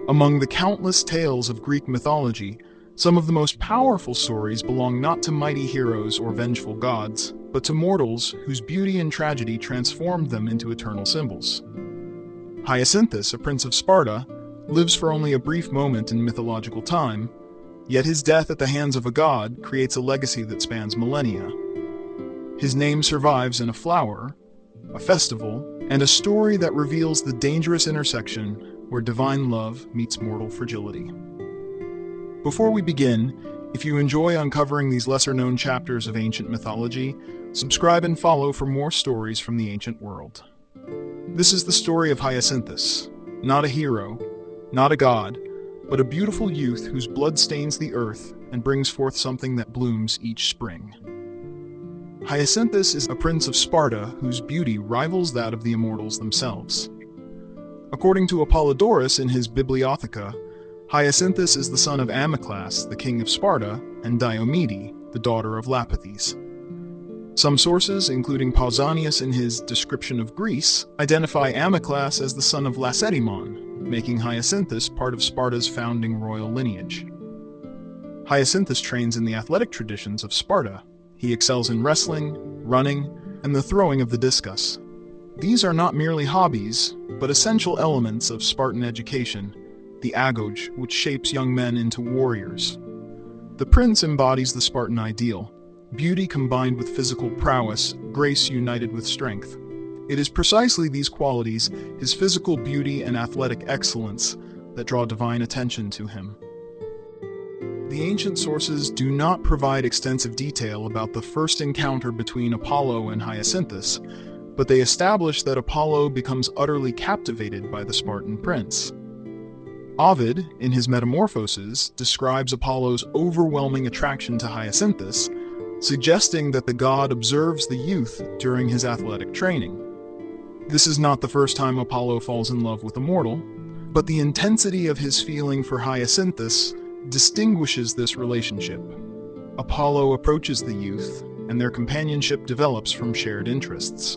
Among the countless tales of Greek mythology, some of the most powerful stories belong not to mighty heroes or vengeful gods, but to mortals whose beauty and tragedy transformed them into eternal symbols. Hyacinthus, a prince of Sparta, lives for only a brief moment in mythological time, yet his death at the hands of a god creates a legacy that spans millennia. His name survives in a flower, a festival, and a story that reveals the dangerous intersection where divine love meets mortal fragility. Before we begin, if you enjoy uncovering these lesser-known chapters of ancient mythology, subscribe and follow for more stories from the ancient world. This is the story of Hyacinthus, not a hero, not a god, but a beautiful youth whose blood stains the earth and brings forth something that blooms each spring. Hyacinthus is a prince of Sparta whose beauty rivals that of the immortals themselves. According to Apollodorus in his Bibliotheca, Hyacinthus is the son of Amyclas, the king of Sparta, and Diomede, the daughter of Lapithes. Some sources, including Pausanias in his Description of Greece, identify Amyclas as the son of Lacedaemon, making Hyacinthus part of Sparta's founding royal lineage. Hyacinthus trains in the athletic traditions of Sparta. He excels in wrestling, running, and the throwing of the discus. These are not merely hobbies, but essential elements of Spartan education, the agoge which shapes young men into warriors. The prince embodies the Spartan ideal, beauty combined with physical prowess, grace united with strength. It is precisely these qualities, his physical beauty and athletic excellence, that draw divine attention to him. The ancient sources do not provide extensive detail about the first encounter between Apollo and Hyacinthus, but they establish that Apollo becomes utterly captivated by the Spartan prince. Ovid, in his Metamorphoses, describes Apollo's overwhelming attraction to Hyacinthus, suggesting that the god observes the youth during his athletic training. This is not the first time Apollo falls in love with a mortal, but the intensity of his feeling for Hyacinthus distinguishes this relationship. Apollo approaches the youth, and their companionship develops from shared interests.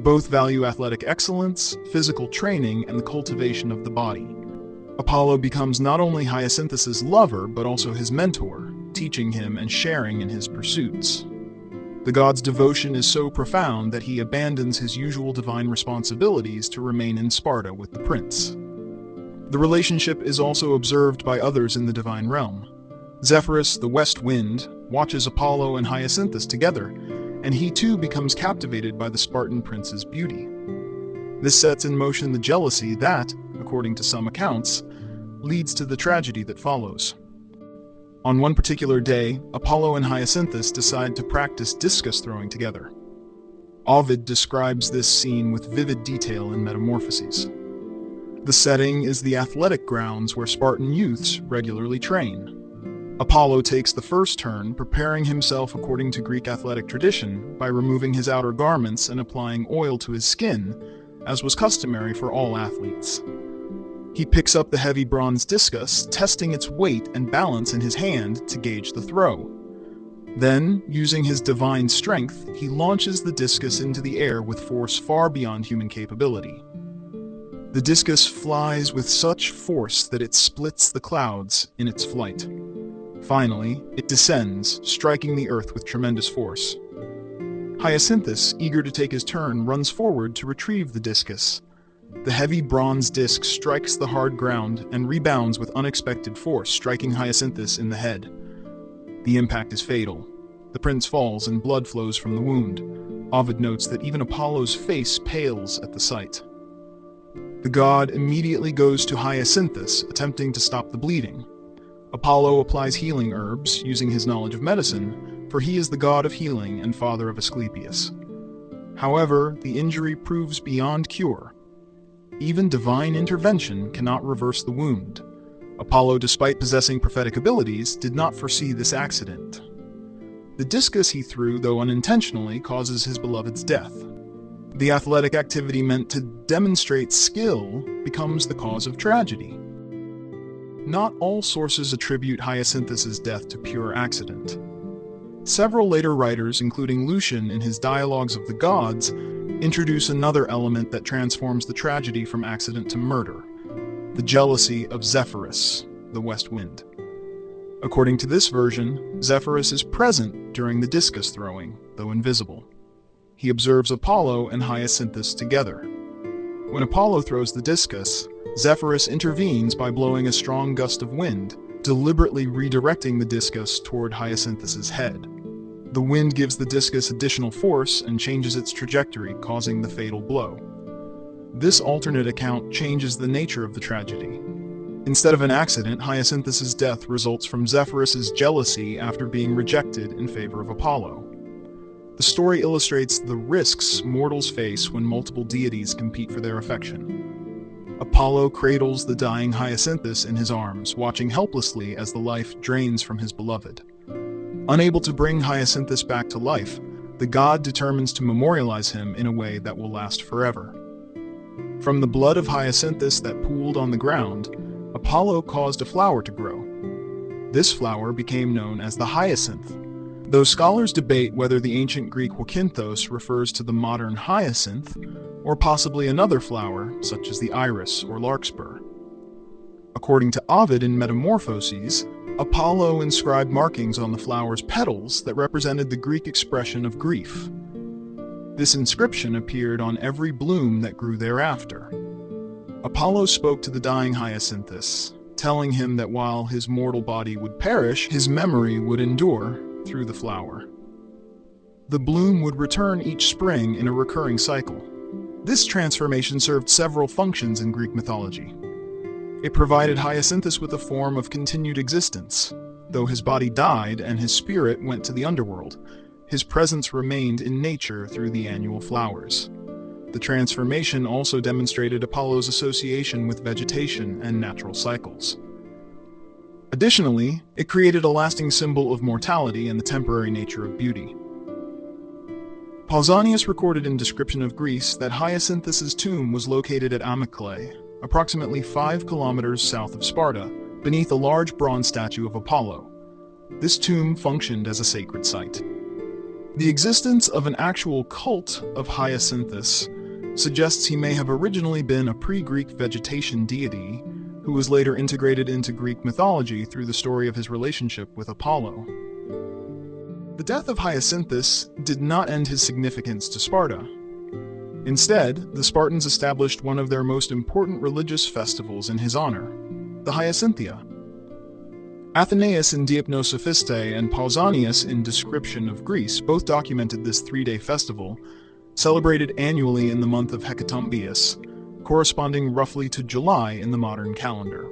Both value athletic excellence, physical training, and the cultivation of the body. Apollo becomes not only Hyacinthus's lover, but also his mentor, teaching him and sharing in his pursuits. The god's devotion is so profound that he abandons his usual divine responsibilities to remain in Sparta with the prince. The relationship is also observed by others in the divine realm. Zephyrus, the west wind, watches Apollo and Hyacinthus together, and he too becomes captivated by the Spartan prince's beauty. This sets in motion the jealousy that, according to some accounts, leads to the tragedy that follows. On one particular day, Apollo and Hyacinthus decide to practice discus throwing together. Ovid describes this scene with vivid detail in Metamorphoses. The setting is the athletic grounds where Spartan youths regularly train. Apollo takes the first turn, preparing himself according to Greek athletic tradition by removing his outer garments and applying oil to his skin, as was customary for all athletes. He picks up the heavy bronze discus, testing its weight and balance in his hand to gauge the throw. Then, using his divine strength, he launches the discus into the air with force far beyond human capability. The discus flies with such force that it splits the clouds in its flight. Finally, it descends, striking the earth with tremendous force. Hyacinthus, eager to take his turn, runs forward to retrieve the discus. The heavy bronze disc strikes the hard ground and rebounds with unexpected force, striking Hyacinthus in the head. The impact is fatal. The prince falls and blood flows from the wound. Ovid notes that even Apollo's face pales at the sight. The god immediately goes to Hyacinthus, attempting to stop the bleeding. Apollo applies healing herbs, using his knowledge of medicine, for he is the god of healing and father of Asclepius. However, the injury proves beyond cure. Even divine intervention cannot reverse the wound. Apollo, despite possessing prophetic abilities, did not foresee this accident. The discus he threw, though unintentionally, causes his beloved's death. The athletic activity meant to demonstrate skill becomes the cause of tragedy. Not all sources attribute Hyacinthus' death to pure accident. Several later writers, including Lucian in his Dialogues of the Gods, introduce another element that transforms the tragedy from accident to murder: the jealousy of Zephyrus, the west wind. According to this version, Zephyrus is present during the discus throwing, though invisible. He observes Apollo and Hyacinthus together. When Apollo throws the discus, Zephyrus intervenes by blowing a strong gust of wind, deliberately redirecting the discus toward Hyacinthus's head. The wind gives the discus additional force and changes its trajectory, causing the fatal blow. This alternate account changes the nature of the tragedy. Instead of an accident, Hyacinthus's death results from Zephyrus's jealousy after being rejected in favor of Apollo. The story illustrates the risks mortals face when multiple deities compete for their affection. Apollo cradles the dying Hyacinthus in his arms, watching helplessly as the life drains from his beloved. Unable to bring Hyacinthus back to life, the god determines to memorialize him in a way that will last forever. From the blood of Hyacinthus that pooled on the ground, Apollo caused a flower to grow. This flower became known as the hyacinth. Though scholars debate whether the ancient Greek Hyacinthos refers to the modern hyacinth, or possibly another flower, such as the iris or larkspur. According to Ovid in Metamorphoses, Apollo inscribed markings on the flower's petals that represented the Greek expression of grief. This inscription appeared on every bloom that grew thereafter. Apollo spoke to the dying Hyacinthus, telling him that while his mortal body would perish, his memory would endure through the flower. The bloom would return each spring in a recurring cycle. This transformation served several functions in Greek mythology. It provided Hyacinthus with a form of continued existence. Though his body died and his spirit went to the underworld, his presence remained in nature through the annual flowers. The transformation also demonstrated Apollo's association with vegetation and natural cycles. Additionally, it created a lasting symbol of mortality and the temporary nature of beauty. Pausanias recorded in Description of Greece that Hyacinthus's tomb was located at Amyclae, approximately 5 kilometers south of Sparta, beneath a large bronze statue of Apollo. This tomb functioned as a sacred site. The existence of an actual cult of Hyacinthus suggests he may have originally been a pre-Greek vegetation deity who was later integrated into Greek mythology through the story of his relationship with Apollo. The death of Hyacinthus did not end his significance to Sparta. Instead, the Spartans established one of their most important religious festivals in his honor, the Hyacinthia. Athenaeus in Deipnosophistae and Pausanias in Description of Greece both documented this 3-day festival, celebrated annually in the month of Hecatombius, corresponding roughly to July in the modern calendar.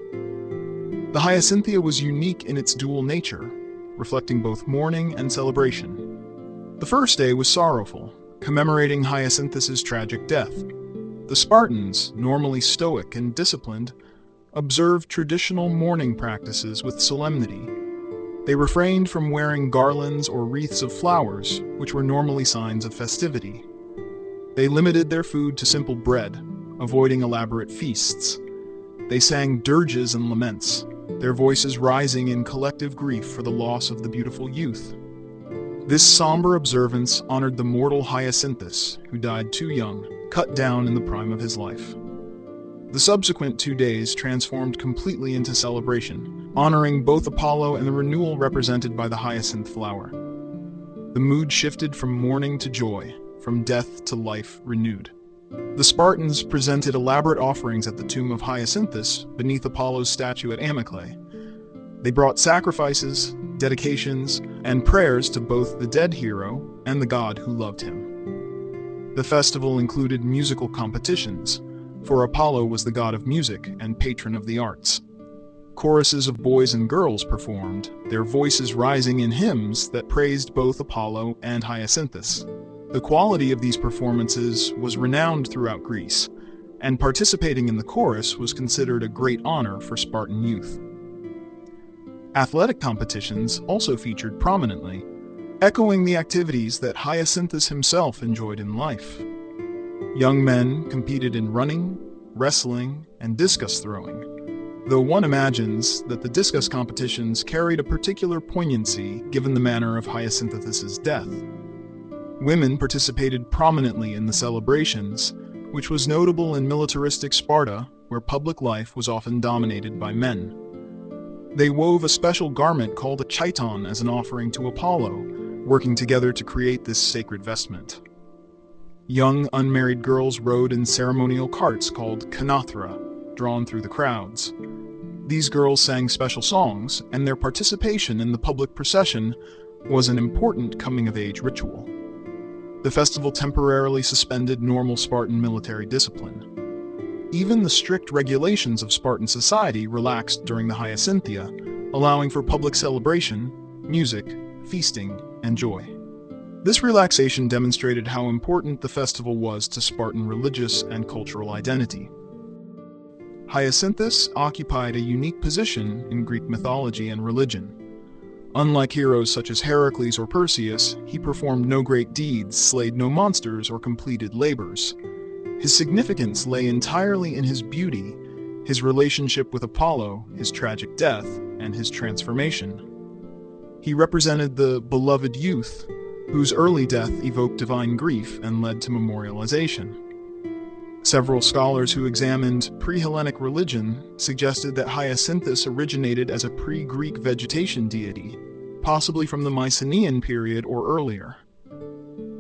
The Hyacinthia was unique in its dual nature, reflecting both mourning and celebration. The first day was sorrowful, commemorating Hyacinthus's tragic death. The Spartans, normally stoic and disciplined, observed traditional mourning practices with solemnity. They refrained from wearing garlands or wreaths of flowers, which were normally signs of festivity. They limited their food to simple bread, avoiding elaborate feasts. They sang dirges and laments, their voices rising in collective grief for the loss of the beautiful youth. This somber observance honored the mortal Hyacinthus, who died too young, cut down in the prime of his life. The subsequent 2 days transformed completely into celebration, honoring both Apollo and the renewal represented by the hyacinth flower. The mood shifted from mourning to joy, from death to life renewed. The Spartans presented elaborate offerings at the tomb of Hyacinthus beneath Apollo's statue at Amyclae. They brought sacrifices, dedications, and prayers to both the dead hero and the god who loved him. The festival included musical competitions, for Apollo was the god of music and patron of the arts. Choruses of boys and girls performed, their voices rising in hymns that praised both Apollo and Hyacinthus. The quality of these performances was renowned throughout Greece, and participating in the chorus was considered a great honor for Spartan youth. Athletic competitions also featured prominently, echoing the activities that Hyacinthus himself enjoyed in life. Young men competed in running, wrestling, and discus throwing, though one imagines that the discus competitions carried a particular poignancy given the manner of Hyacinthus's death. Women participated prominently in the celebrations, which was notable in militaristic Sparta, where public life was often dominated by men. They wove a special garment called a chiton as an offering to Apollo, working together to create this sacred vestment. Young, unmarried girls rode in ceremonial carts called kanathra, drawn through the crowds. These girls sang special songs, and their participation in the public procession was an important coming-of-age ritual. The festival temporarily suspended normal Spartan military discipline. Even the strict regulations of Spartan society relaxed during the Hyacinthia, allowing for public celebration, music, feasting, and joy. This relaxation demonstrated how important the festival was to Spartan religious and cultural identity. Hyacinthus occupied a unique position in Greek mythology and religion. Unlike heroes such as Heracles or Perseus, he performed no great deeds, slayed no monsters, or completed labors. His significance lay entirely in his beauty, his relationship with Apollo, his tragic death, and his transformation. He represented the beloved youth, whose early death evoked divine grief and led to memorialization. Several scholars who examined pre-Hellenic religion suggested that Hyacinthus originated as a pre-Greek vegetation deity, possibly from the Mycenaean period or earlier.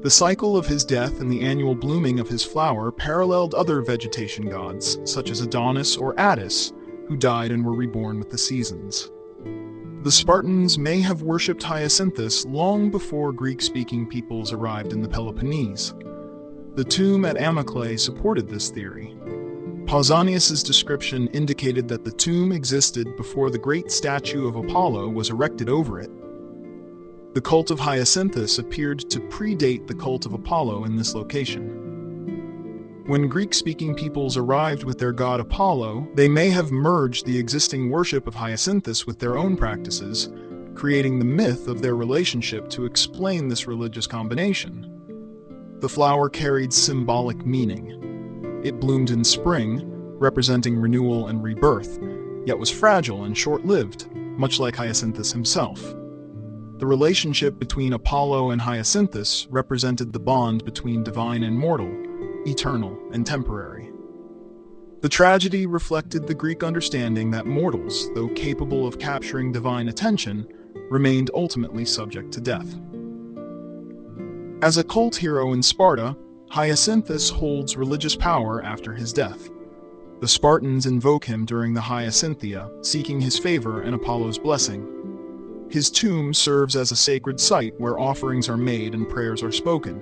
The cycle of his death and the annual blooming of his flower paralleled other vegetation gods, such as Adonis or Attis, who died and were reborn with the seasons. The Spartans may have worshipped Hyacinthus long before Greek-speaking peoples arrived in the Peloponnese. The tomb at Amyclae supported this theory. Pausanias's description indicated that the tomb existed before the great statue of Apollo was erected over it. The cult of Hyacinthus appeared to predate the cult of Apollo in this location. When Greek-speaking peoples arrived with their god Apollo, they may have merged the existing worship of Hyacinthus with their own practices, creating the myth of their relationship to explain this religious combination. The flower carried symbolic meaning. It bloomed in spring, representing renewal and rebirth, yet was fragile and short-lived, much like Hyacinthus himself. The relationship between Apollo and Hyacinthus represented the bond between divine and mortal, eternal and temporary. The tragedy reflected the Greek understanding that mortals, though capable of capturing divine attention, remained ultimately subject to death. As a cult hero in Sparta, Hyacinthus holds religious power after his death. The Spartans invoke him during the Hyacinthia, seeking his favor and Apollo's blessing. His tomb serves as a sacred site where offerings are made and prayers are spoken.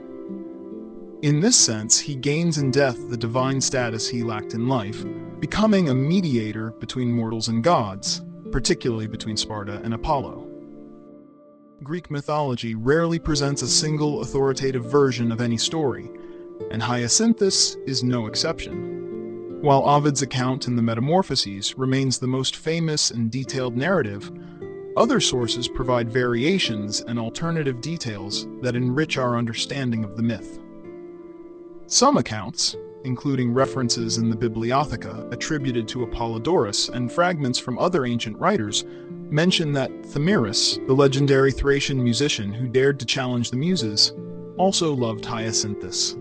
In this sense, he gains in death the divine status he lacked in life, becoming a mediator between mortals and gods, particularly between Sparta and Apollo. Greek mythology rarely presents a single authoritative version of any story, and Hyacinthus is no exception. While Ovid's account in the Metamorphoses remains the most famous and detailed narrative, other sources provide variations and alternative details that enrich our understanding of the myth. Some accounts, including references in the Bibliotheca attributed to Apollodorus and fragments from other ancient writers, mention that Zephyrus, the legendary Thracian musician who dared to challenge the Muses, also loved Hyacinthus.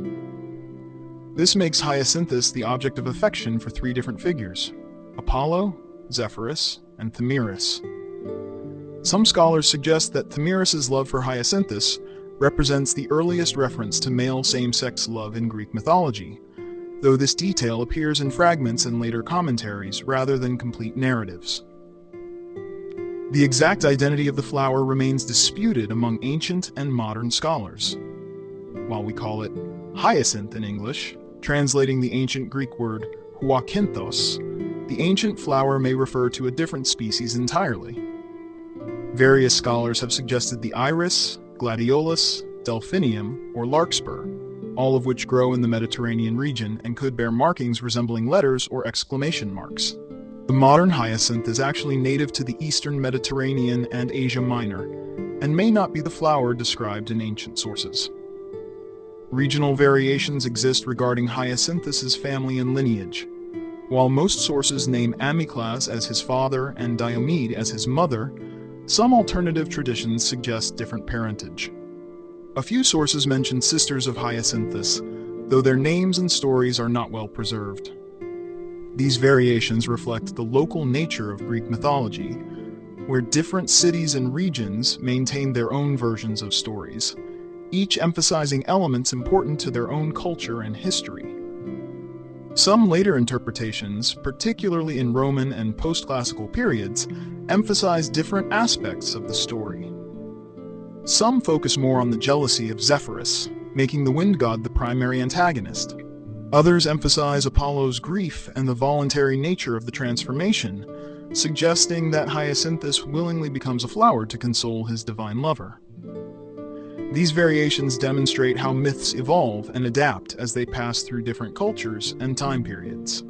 This makes Hyacinthus the object of affection for three different figures: Apollo, Zephyrus, and Zephyrus. Some scholars suggest that Zephyrus's love for Hyacinthus represents the earliest reference to male same-sex love in Greek mythology, though this detail appears in fragments and later commentaries rather than complete narratives. The exact identity of the flower remains disputed among ancient and modern scholars. While we call it hyacinth in English, translating the ancient Greek word hyacinthos, the ancient flower may refer to a different species entirely. Various scholars have suggested the iris, gladiolus, delphinium, or larkspur, all of which grow in the Mediterranean region and could bear markings resembling letters or exclamation marks. The modern hyacinth is actually native to the eastern Mediterranean and Asia Minor, and may not be the flower described in ancient sources. Regional variations exist regarding Hyacinthus's family and lineage. While most sources name Amyclas as his father and Diomede as his mother, some alternative traditions suggest different parentage. A few sources mention sisters of Hyacinthus, though their names and stories are not well preserved. These variations reflect the local nature of Greek mythology, where different cities and regions maintain their own versions of stories, each emphasizing elements important to their own culture and history. Some later interpretations, particularly in Roman and post-classical periods, emphasize different aspects of the story. Some focus more on the jealousy of Zephyrus, making the wind god the primary antagonist. Others emphasize Apollo's grief and the voluntary nature of the transformation, suggesting that Hyacinthus willingly becomes a flower to console his divine lover. These variations demonstrate how myths evolve and adapt as they pass through different cultures and time periods.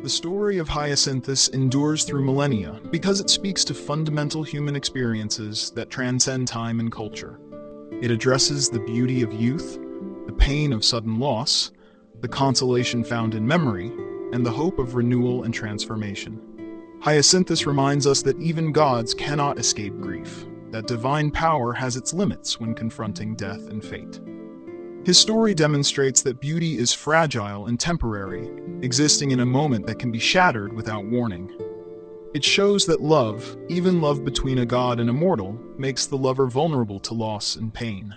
The story of Hyacinthus endures through millennia because it speaks to fundamental human experiences that transcend time and culture. It addresses the beauty of youth, the pain of sudden loss, the consolation found in memory, and the hope of renewal and transformation. Hyacinthus reminds us that even gods cannot escape grief, that divine power has its limits when confronting death and fate. His story demonstrates that beauty is fragile and temporary, existing in a moment that can be shattered without warning. It shows that love, even love between a god and a mortal, makes the lover vulnerable to loss and pain.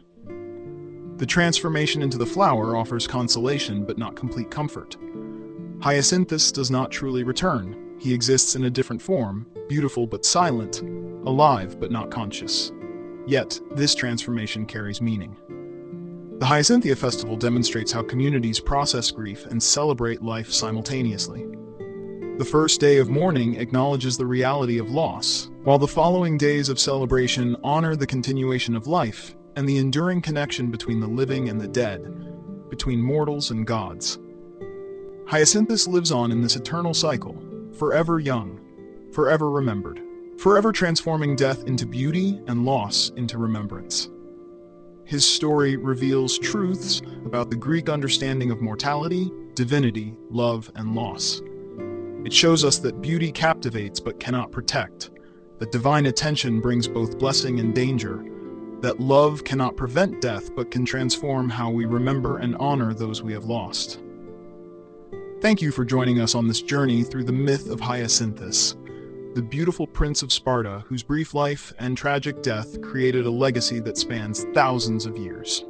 The transformation into the flower offers consolation but not complete comfort. Hyacinthus does not truly return. He exists in a different form, beautiful but silent, alive but not conscious. Yet, this transformation carries meaning. The Hyacinthia festival demonstrates how communities process grief and celebrate life simultaneously. The first day of mourning acknowledges the reality of loss, while the following days of celebration honor the continuation of life and the enduring connection between the living and the dead, between mortals and gods. Hyacinthus lives on in this eternal cycle, forever young, forever remembered, forever transforming death into beauty and loss into remembrance. His story reveals truths about the Greek understanding of mortality, divinity, love, and loss. It shows us that beauty captivates but cannot protect, that divine attention brings both blessing and danger, that love cannot prevent death but can transform how we remember and honor those we have lost. Thank you for joining us on this journey through the myth of Hyacinthus, the beautiful Prince of Sparta whose brief life and tragic death created a legacy that spans thousands of years.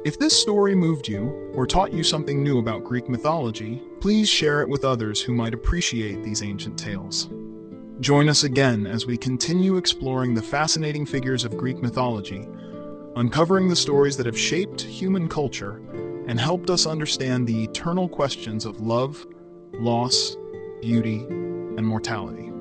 If this story moved you or taught you something new about Greek mythology, please share it with others who might appreciate these ancient tales. Join us again as we continue exploring the fascinating figures of Greek mythology, uncovering the stories that have shaped human culture and helped us understand the eternal questions of love, loss, beauty, and mortality.